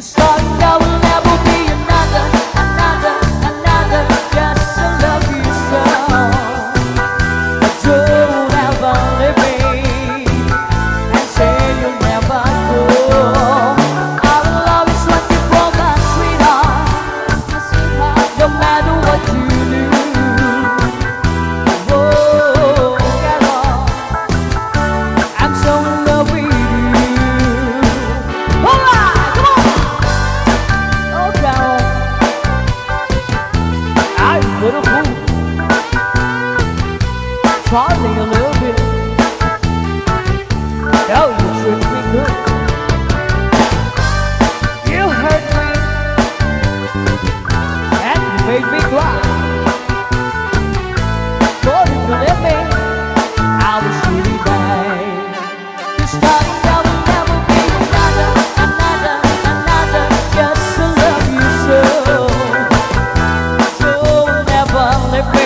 This heart now will never be another, another, another. Just to love you so. Don't ever leave me and say you'll never go. I will always want you for my sweetheart, my sweetheart. No matter what you do. Oh, Carol, I'm so in love with you. All right, come on. Oh, Carol, I'm beautiful. Charlie, a little bit. Oh, you treat me good. You hurt me, and you made me cry. But if you let me, I will surely die. This time I will never be another, another, another. Just to love you so. Don't ever let me.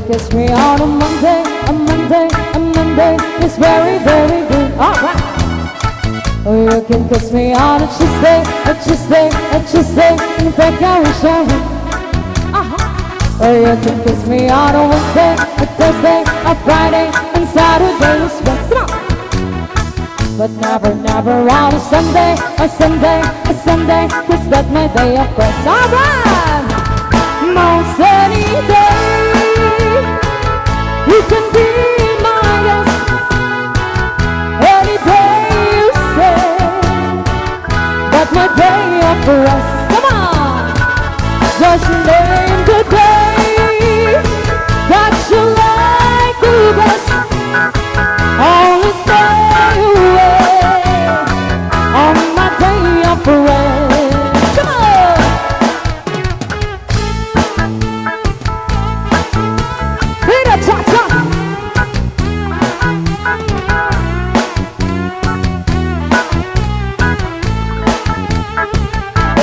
Kiss me on a Monday, a Monday, a Monday. It's very, very good. Alright. Or you can kiss me on a Tuesday, a Tuesday, a Tuesday. In fact, I wish I would. Or you can kiss me on a Wednesday, a Thursday, a Friday, and Saturday is best. Come on. But never, never on a Sunday, a Sunday, a Sunday. 'Cause that's my day of course. Alright. Most any day. You can be my guest any day you say. But my day of rest. Come on, just name the day that you like the best. Only stay away on my day of rest. Come on.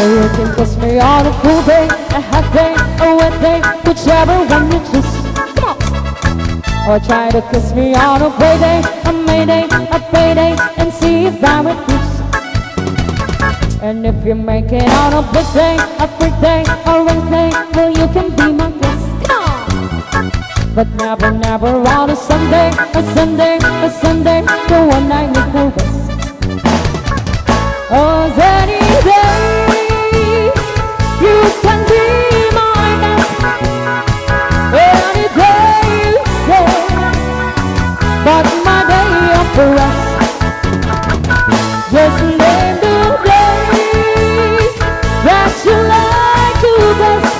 You can kiss me on a cool day, a hot day, a wet day, whichever one you choose. Come on. Or try to kiss me on a gray day, a May day, a payday, and see if I refuse. And if you make it on a big day, a freak day, a rain day, well you can be my guest. Come on. But never, never on a Sunday, a Sunday, a Sunday, the one I need the rest. Oh, any day. You can be my guest any day you say. But my day of rest, just name the day that you like to best.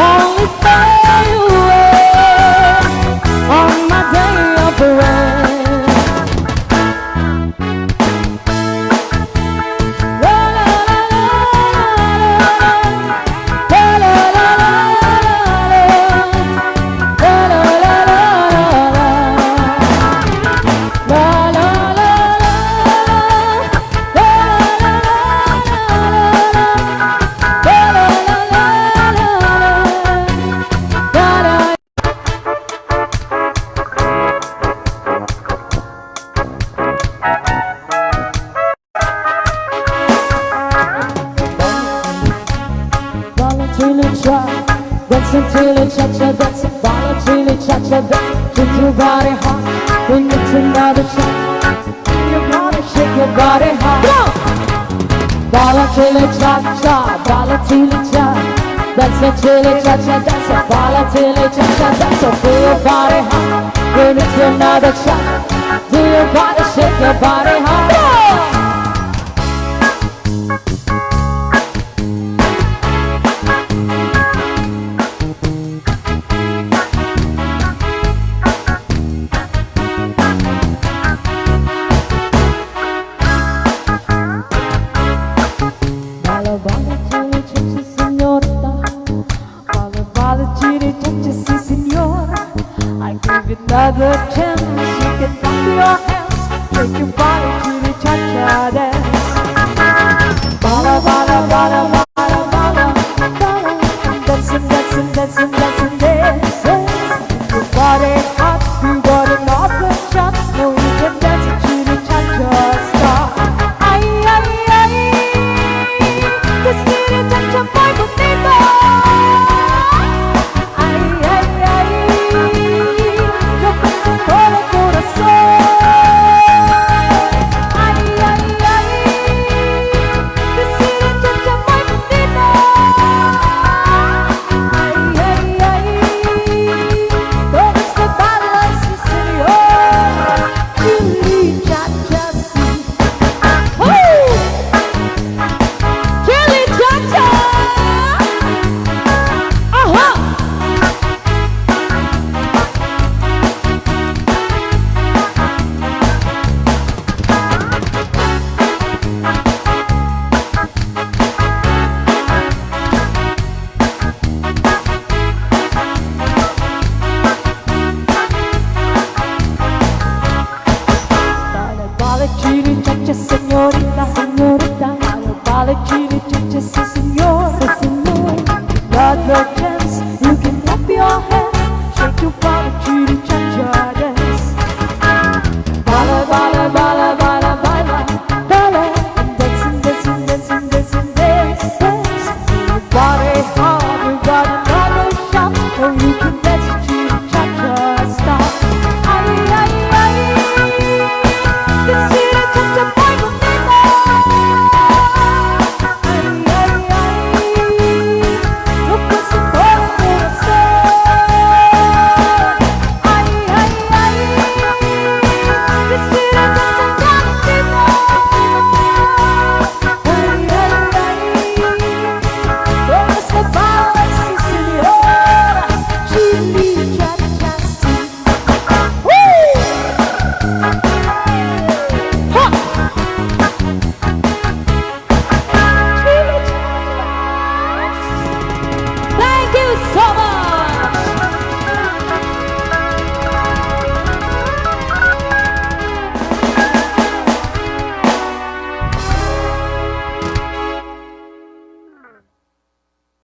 Only stay away on my day of rest. La, la, la, la, la. dance, shake your body hard. Bring it to another shot. Your body, shake your body hard. Go! Balla till it cha-cha, balla till it cha. Dance till it cha-cha, dance. Balla till it cha-cha, dance. Feel your body hard. Bring it to another shot. Do your body, shake your body hard. Go! Another chance, you can clap your hands, shake your body to the cha-cha dance.